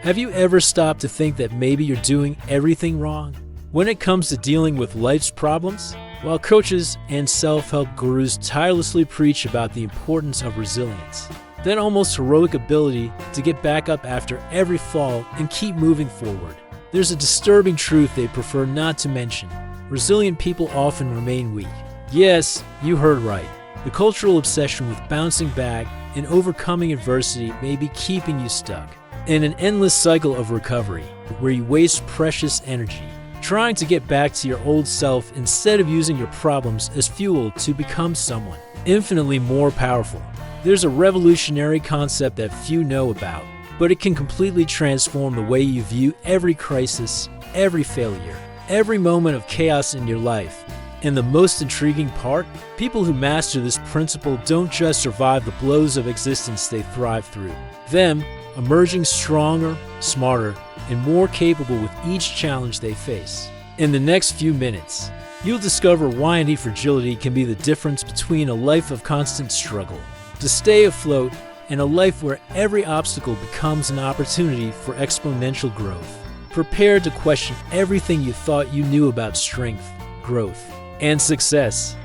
Have you ever stopped to think that maybe you're doing everything wrong? When it comes to dealing with life's problems, while coaches and self-help gurus tirelessly preach about the importance of resilience, that almost heroic ability to get back up after every fall and keep moving forward, there's a disturbing truth they prefer not to mention. Resilient people often remain weak. Yes, you heard right. The cultural obsession with bouncing back and overcoming adversity may be keeping you stuck in an endless cycle of recovery, where you waste precious energy trying to get back to your old self instead of using your problems as fuel to become someone infinitely more powerful. There's a revolutionary concept that few know about, but it can completely transform the way you view every crisis, every failure, every moment of chaos in your life. And the most intriguing part, people who master this principle don't just survive the blows of existence, they thrive through them, emerging stronger, smarter, and more capable with each challenge they face. In the next few minutes, you'll discover why anti-fragility can be the difference between a life of constant struggle to stay afloat and a life where every obstacle becomes an opportunity for exponential growth. Prepare to question everything you thought you knew about strength, growth, and success.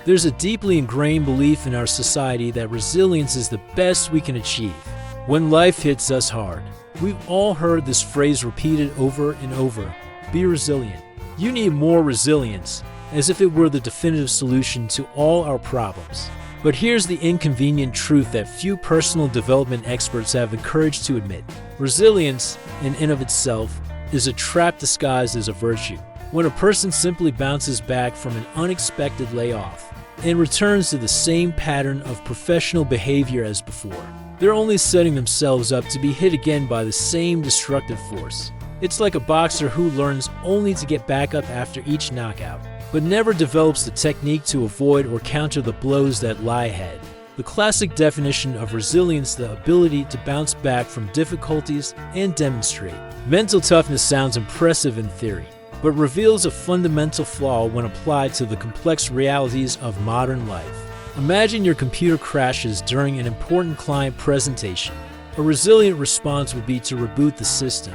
There's a deeply ingrained belief in our society that resilience is the best we can achieve when life hits us hard. We've all heard this phrase repeated over and over: be resilient. You need more resilience, as if it were the definitive solution to all our problems. But here's the inconvenient truth that few personal development experts have the courage to admit. Resilience, in and of itself, is a trap disguised as a virtue. When a person simply bounces back from an unexpected layoff and returns to the same pattern of professional behavior as before, they're only setting themselves up to be hit again by the same destructive force. It's like a boxer who learns only to get back up after each knockout, but never develops the technique to avoid or counter the blows that lie ahead. The classic definition of resilience, the ability to bounce back from difficulties and demonstrate mental toughness, sounds impressive in theory, but reveals a fundamental flaw when applied to the complex realities of modern life. Imagine your computer crashes during an important client presentation. A resilient response would be to reboot the system,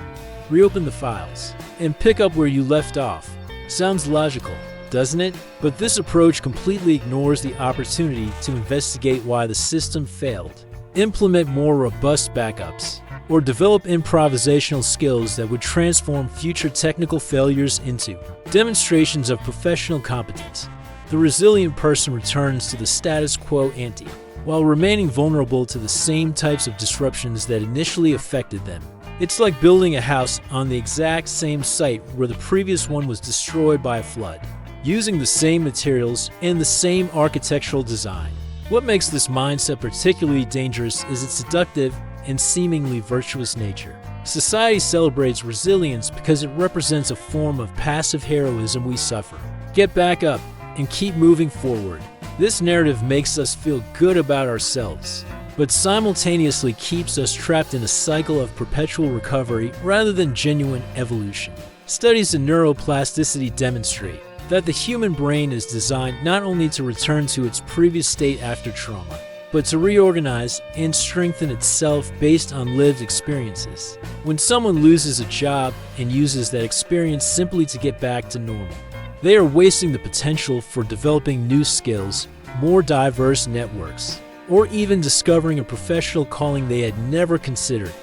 reopen the files, and pick up where you left off. Sounds logical, doesn't it? But this approach completely ignores the opportunity to investigate why the system failed, implement more robust backups, or develop improvisational skills that would transform future technical failures into demonstrations of professional competence. The resilient person returns to the status quo ante, while remaining vulnerable to the same types of disruptions that initially affected them. It's like building a house on the exact same site where the previous one was destroyed by a flood, using the same materials and the same architectural design. What makes this mindset particularly dangerous is its seductive and seemingly virtuous nature. Society celebrates resilience because it represents a form of passive heroism we suffer. Get back up and keep moving forward. This narrative makes us feel good about ourselves, but simultaneously keeps us trapped in a cycle of perpetual recovery rather than genuine evolution. Studies in neuroplasticity demonstrate that the human brain is designed not only to return to its previous state after trauma, but to reorganize and strengthen itself based on lived experiences. When someone loses a job and uses that experience simply to get back to normal, they are wasting the potential for developing new skills, more diverse networks, or even discovering a professional calling they had never considered.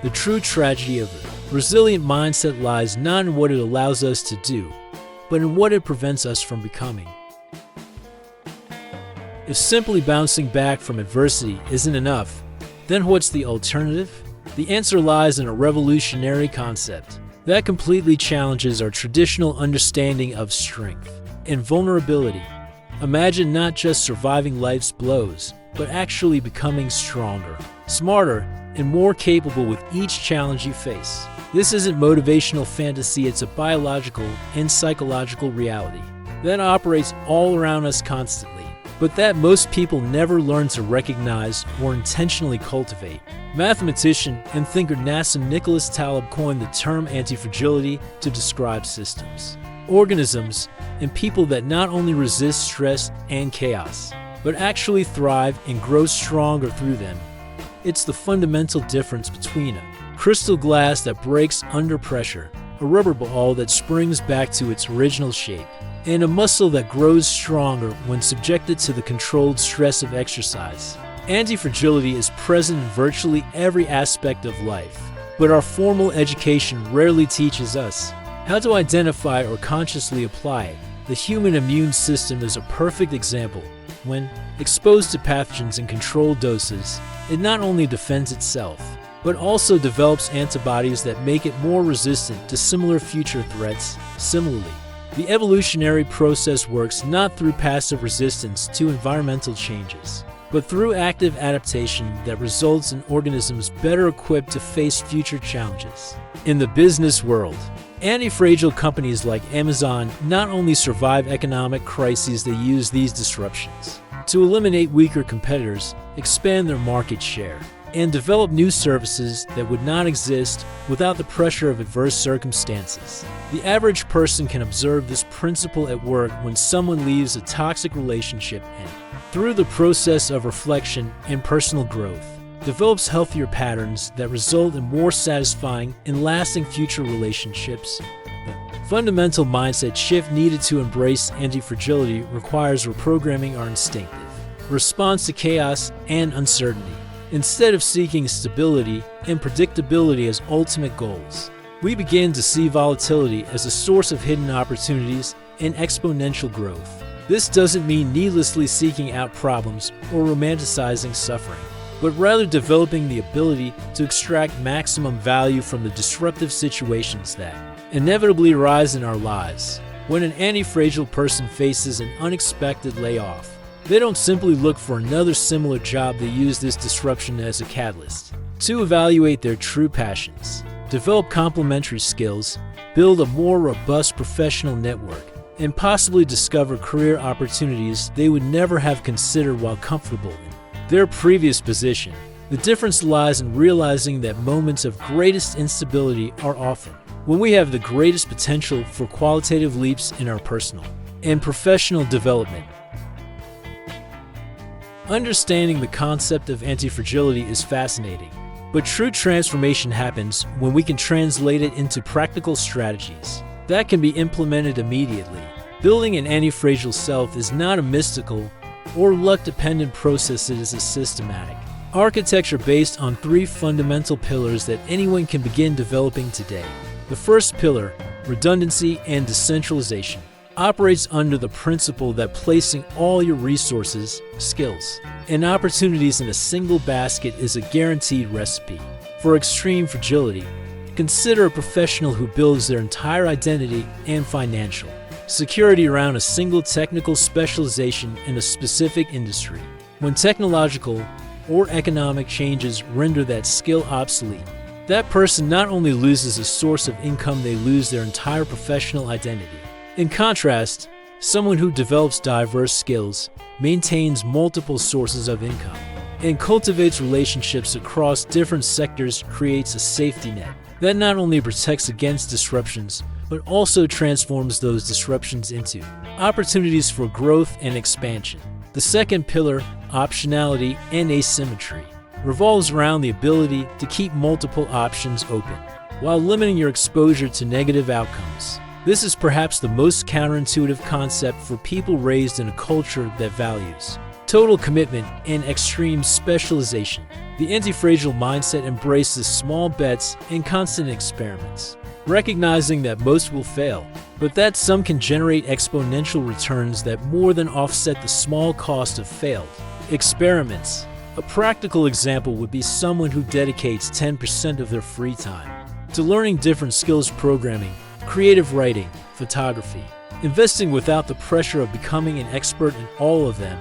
The true tragedy of a resilient mindset lies not in what it allows us to do, but in what it prevents us from becoming. If simply bouncing back from adversity isn't enough, then what's the alternative? The answer lies in a revolutionary concept that completely challenges our traditional understanding of strength and vulnerability. Imagine not just surviving life's blows, but actually becoming stronger, smarter, and more capable with each challenge you face. This isn't motivational fantasy, it's a biological and psychological reality that operates all around us constantly, but that most people never learn to recognize or intentionally cultivate. Mathematician and thinker Nassim Nicholas Taleb coined the term antifragility to describe systems, organisms, and people that not only resist stress and chaos, but actually thrive and grow stronger through them. It's the fundamental difference between a crystal glass that breaks under pressure, a rubber ball that springs back to its original shape, and a muscle that grows stronger when subjected to the controlled stress of exercise. Anti-fragility is present in virtually every aspect of life, but our formal education rarely teaches us how to identify or consciously apply it. The human immune system is a perfect example. When exposed to pathogens in controlled doses, it not only defends itself, but also develops antibodies that make it more resistant to similar future threats. Similarly, the evolutionary process works not through passive resistance to environmental changes, but through active adaptation that results in organisms better equipped to face future challenges. In the business world, anti-fragile companies like Amazon not only survive economic crises, they use these disruptions to eliminate weaker competitors, expand their market share, and develop new services that would not exist without the pressure of adverse circumstances. The average person can observe this principle at work when someone leaves a toxic relationship and, through the process of reflection and personal growth, develops healthier patterns that result in more satisfying and lasting future relationships. The fundamental mindset shift needed to embrace anti-fragility requires reprogramming our instinctive response to chaos and uncertainty. Instead of seeking stability and predictability as ultimate goals, we begin to see volatility as a source of hidden opportunities and exponential growth. This doesn't mean needlessly seeking out problems or romanticizing suffering, but rather developing the ability to extract maximum value from the disruptive situations that inevitably arise in our lives. When an anti-fragile person faces an unexpected layoff, they don't simply look for another similar job. They use this disruption as a catalyst to evaluate their true passions, develop complementary skills, build a more robust professional network, and possibly discover career opportunities they would never have considered while comfortable in their previous position. The difference lies in realizing that moments of greatest instability are often when we have the greatest potential for qualitative leaps in our personal and professional development. Understanding the concept of anti-fragility is fascinating, but true transformation happens when we can translate it into practical strategies that can be implemented immediately. Building an anti-fragile self is not a mystical or luck-dependent process. It is a systematic architecture based on three fundamental pillars that anyone can begin developing today. The first pillar, redundancy and decentralization, operates under the principle that placing all your resources, skills, and opportunities in a single basket is a guaranteed recipe for extreme fragility. Consider a professional who builds their entire identity and financial security around a single technical specialization in a specific industry. When technological or economic changes render that skill obsolete, that person not only loses a source of income, they lose their entire professional identity. In contrast, someone who develops diverse skills, maintains multiple sources of income, and cultivates relationships across different sectors creates a safety net that not only protects against disruptions, but also transforms those disruptions into opportunities for growth and expansion. The second pillar, optionality and asymmetry, revolves around the ability to keep multiple options open while limiting your exposure to negative outcomes. This is perhaps the most counterintuitive concept for people raised in a culture that values total commitment and extreme specialization. The anti-fragile mindset embraces small bets and constant experiments, recognizing that most will fail, but that some can generate exponential returns that more than offset the small cost of failed experiments. A practical example would be someone who dedicates 10% of their free time to learning different skills: programming, creative writing, photography, investing without the pressure of becoming an expert in all of them.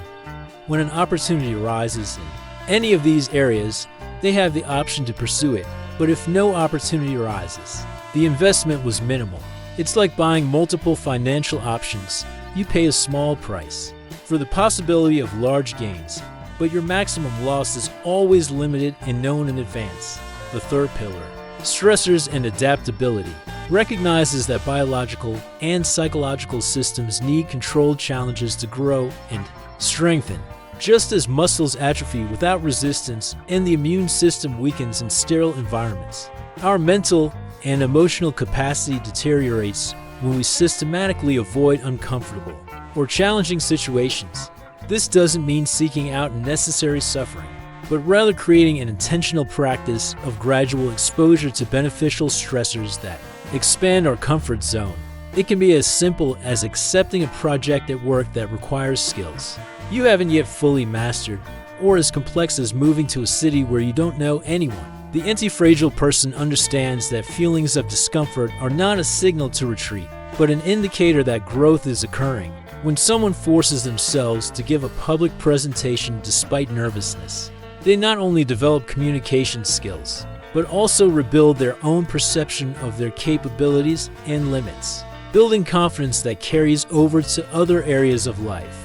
When an opportunity arises in any of these areas, they have the option to pursue it, but if no opportunity arises, the investment was minimal. It's like buying multiple financial options. You pay a small price for the possibility of large gains, but your maximum loss is always limited and known in advance. The third pillar, stressors and adaptability, recognizes that biological and psychological systems need controlled challenges to grow and strengthen. just as muscles atrophy without resistance and the immune system weakens in sterile environments. Our mental and emotional capacity deteriorates when we systematically avoid uncomfortable or challenging situations. This doesn't mean seeking out unnecessary suffering, but rather creating an intentional practice of gradual exposure to beneficial stressors that expand our comfort zone. It can be as simple as accepting a project at work that requires skills you haven't yet fully mastered, or as complex as moving to a city where you don't know anyone. The anti-fragile person understands that feelings of discomfort are not a signal to retreat, but an indicator that growth is occurring. When someone forces themselves to give a public presentation despite nervousness, they not only develop communication skills, but also rebuild their own perception of their capabilities and limits, building confidence that carries over to other areas of life.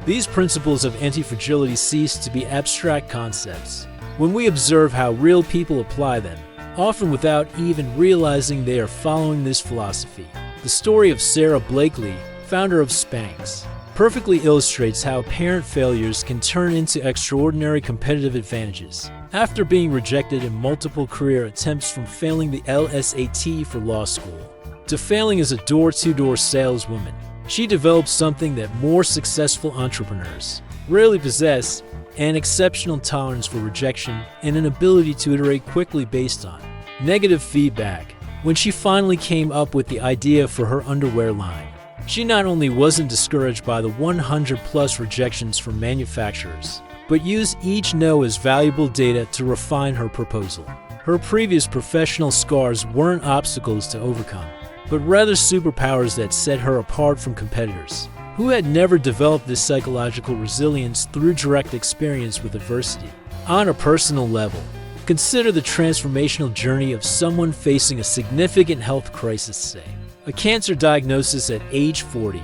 These principles of anti-fragility cease to be abstract concepts when we observe how real people apply them, often without even realizing they are following this philosophy. The story of Sarah Blakely, founder of Spanx, perfectly illustrates how apparent failures can turn into extraordinary competitive advantages. After being rejected in multiple career attempts, from failing the LSAT for law school to failing as a door-to-door saleswoman, she developed something that more successful entrepreneurs rarely possess: an exceptional tolerance for rejection and an ability to iterate quickly based on negative feedback. When she finally came up with the idea for her underwear line, she not only wasn't discouraged by the 100+ rejections from manufacturers, but used each no as valuable data to refine her proposal. Her previous professional scars weren't obstacles to overcome, but rather superpowers that set her apart from competitors who had never developed this psychological resilience through direct experience with adversity. On a personal level, consider the transformational journey of someone facing a significant health crisis, say a cancer diagnosis at age 40.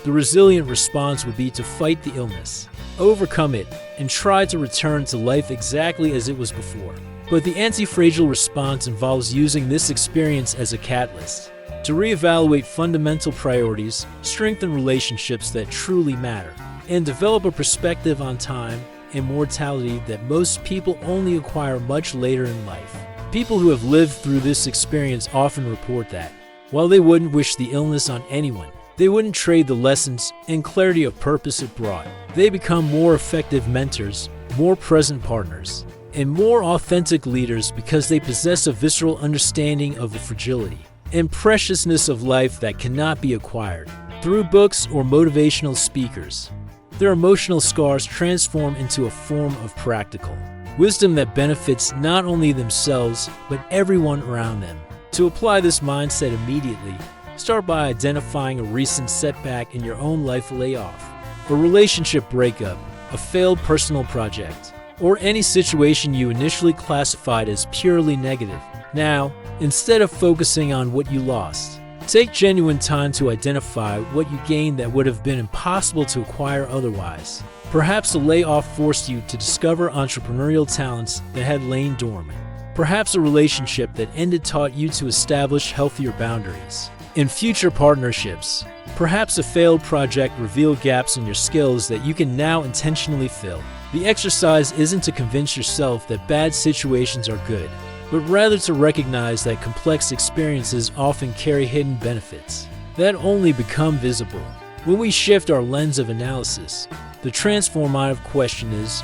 The resilient response would be to fight the illness, overcome it, and try to return to life exactly as it was before. But the anti-fragile response involves using this experience as a catalyst to reevaluate fundamental priorities, strengthen relationships that truly matter, and develop a perspective on time and mortality that most people only acquire much later in life. People who have lived through this experience often report that, while they wouldn't wish the illness on anyone, they wouldn't trade the lessons and clarity of purpose it brought. They become more effective mentors, more present partners, and more authentic leaders because they possess a visceral understanding of the fragility and preciousness of life that cannot be acquired through books or motivational speakers. Their emotional scars transform into a form of practical wisdom that benefits not only themselves, but everyone around them. To apply this mindset immediately, start by identifying a recent setback in your own life: a layoff, a relationship breakup, a failed personal project, or any situation you initially classified as purely negative. Now, instead of focusing on what you lost, take genuine time to identify what you gained that would have been impossible to acquire otherwise. Perhaps a layoff forced you to discover entrepreneurial talents that had lain dormant. Perhaps a relationship that ended taught you to establish healthier boundaries in future partnerships. Perhaps a failed project revealed gaps in your skills that you can now intentionally fill. The exercise isn't to convince yourself that bad situations are good, but rather to recognize that complex experiences often carry hidden benefits that only become visible when we shift our lens of analysis. The transformative question is,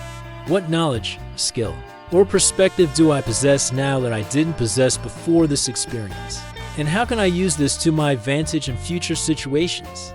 what knowledge, skill, or perspective do I possess now that I didn't possess before this experience? And how can I use this to my advantage in future situations?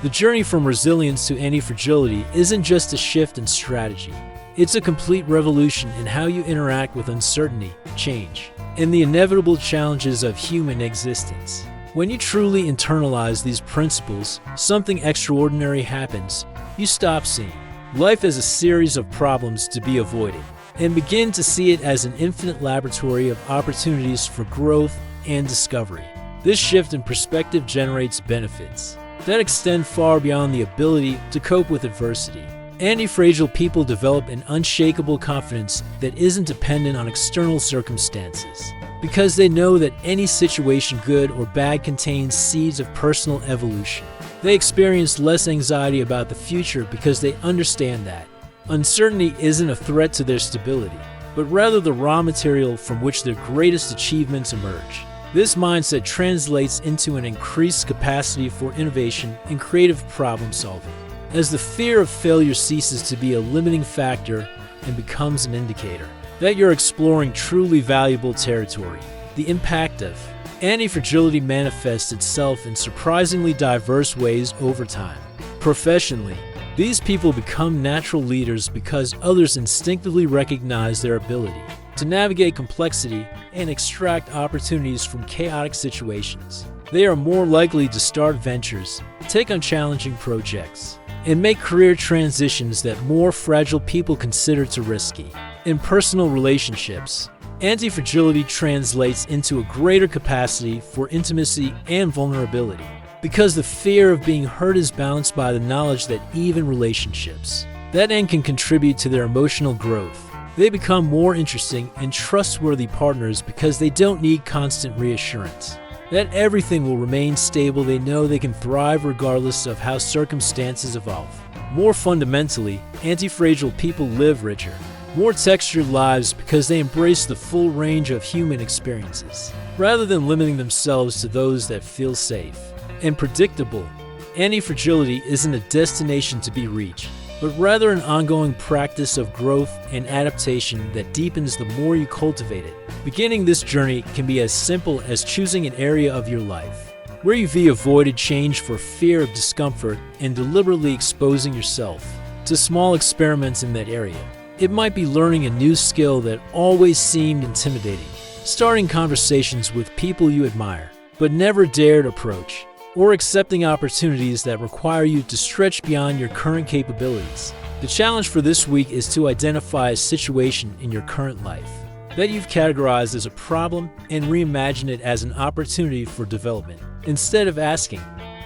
The journey from resilience to anti-fragility isn't just a shift in strategy. It's a complete revolution in how you interact with uncertainty, change, and the inevitable challenges of human existence. When you truly internalize these principles, something extraordinary happens. You stop seeing life as a series of problems to be avoided and begin to see it as an infinite laboratory of opportunities for growth and discovery. This shift in perspective generates benefits that extend far beyond the ability to cope with adversity. Anti-fragile people develop an unshakable confidence that isn't dependent on external circumstances, because they know that any situation, good or bad, contains seeds of personal evolution. They experience less anxiety about the future because they understand that uncertainty isn't a threat to their stability, but rather the raw material from which their greatest achievements emerge. This mindset translates into an increased capacity for innovation and creative problem solving, as the fear of failure ceases to be a limiting factor and becomes an indicator that you're exploring truly valuable territory. The impact of anti-fragility manifests itself in surprisingly diverse ways over time. Professionally, these people become natural leaders because others instinctively recognize their ability to navigate complexity and extract opportunities from chaotic situations. They are more likely to start ventures, take on challenging projects, and make career transitions that more fragile people consider too risky. In personal relationships, anti-fragility translates into a greater capacity for intimacy and vulnerability, because the fear of being hurt is balanced by the knowledge that even relationships that end can contribute to their emotional growth. They become more interesting and trustworthy partners because they don't need constant reassurance that everything will remain stable. They know they can thrive regardless of how circumstances evolve. More fundamentally, anti-fragile people live richer, more textured lives because they embrace the full range of human experiences, rather than limiting themselves to those that feel safe and predictable. Anti-fragility isn't a destination to be reached, but rather an ongoing practice of growth and adaptation that deepens the more you cultivate it. Beginning this journey can be as simple as choosing an area of your life where you've avoided change for fear of discomfort and deliberately exposing yourself to small experiments in that area. It might be learning a new skill that always seemed intimidating, starting conversations with people you admire but never dared approach, or accepting opportunities that require you to stretch beyond your current capabilities. The challenge for this week is to identify a situation in your current life that you've categorized as a problem and reimagine it as an opportunity for development. Instead of asking,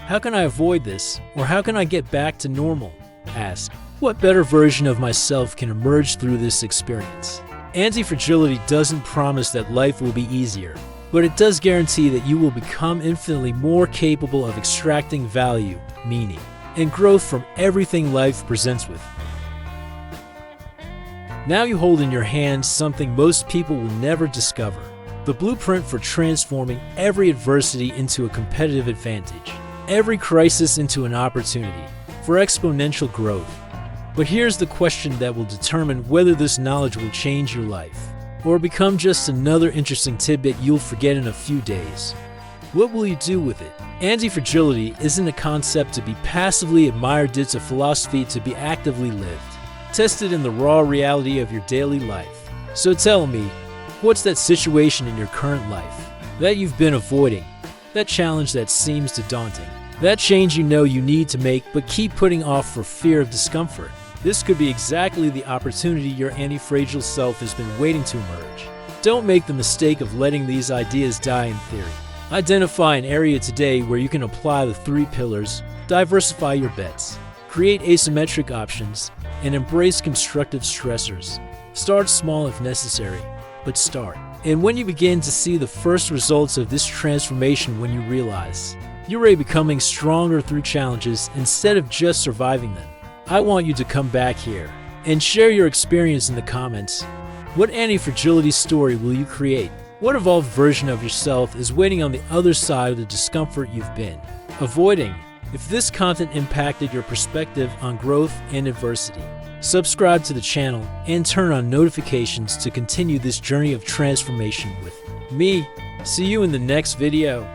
"How can I avoid this?" or "How can I get back to normal?" ask, "What better version of myself can emerge through this experience?" Anti-fragility doesn't promise that life will be easier, but it does guarantee that you will become infinitely more capable of extracting value, meaning, and growth from everything life presents with. Now you hold in your hands something most people will never discover: the blueprint for transforming every adversity into a competitive advantage, every crisis into an opportunity for exponential growth. But here's the question that will determine whether this knowledge will change your life or become just another interesting tidbit you'll forget in a few days. What will you do with it? Anti-fragility isn't a concept to be passively admired, it's a philosophy to be actively lived, tested in the raw reality of your daily life. So tell me, what's that situation in your current life that you've been avoiding? That challenge that seems too daunting? That change you know you need to make but keep putting off for fear of discomfort? This could be exactly the opportunity your anti-fragile self has been waiting to emerge. Don't make the mistake of letting these ideas die in theory. Identify an area today where you can apply the 3 pillars, diversify your bets, create asymmetric options, and embrace constructive stressors. Start small if necessary, but start. And when you begin to see the first results of this transformation, when you realize you're already becoming stronger through challenges instead of just surviving them, I want you to come back here and share your experience in the comments. What anti-fragility story will you create? What evolved version of yourself is waiting on the other side of the discomfort you've been avoiding? If this content impacted your perspective on growth and adversity, subscribe to the channel and turn on notifications to continue this journey of transformation with me. See you in the next video.